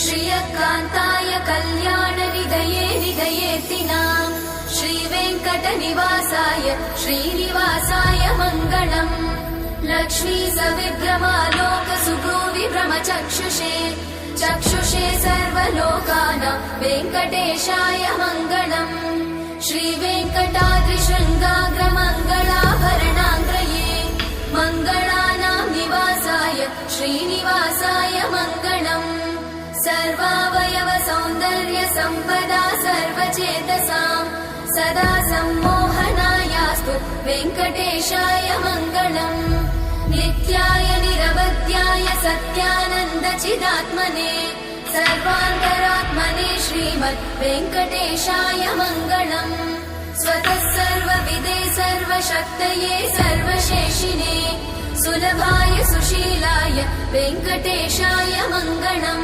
श्रियकान्ताय कल्याणनिधये निधयेतिनाम् श्रीवेङ्कटनिवासाय श्रीनिवासाय मङ्गलम्। लक्ष्मी सविभ्रमालोकसुभ्रूविभ्रमचक्षुषे चक्षुषे सर्वलोकानां वेङ्कटेशाय मङ्गलम्। श्रीवेङ्कटाद्रिशृङ्गाग्रमङ्गलाभरणाङ्ग्रये मङ्गलानां निवासाय श्रीनिवासाय मङ्गलम्। सर्वावयव सौन्दर्य सम्पदा सर्वचेतसां सदा सम्मोहनायास्तु वेङ्कटेशाय मङ्गलम्। नित्याय निरवध्याय सत्यानन्दचिदात्मने सर्वान्तरात्मने श्रीमद् वेङ्कटेशाय मङ्गलम्। स्वतः सर्वविदे सर्वशक्तये सर्वशेषिने सुलभाय सुशीलाय वेङ्कटेशाय मङ्गलम्।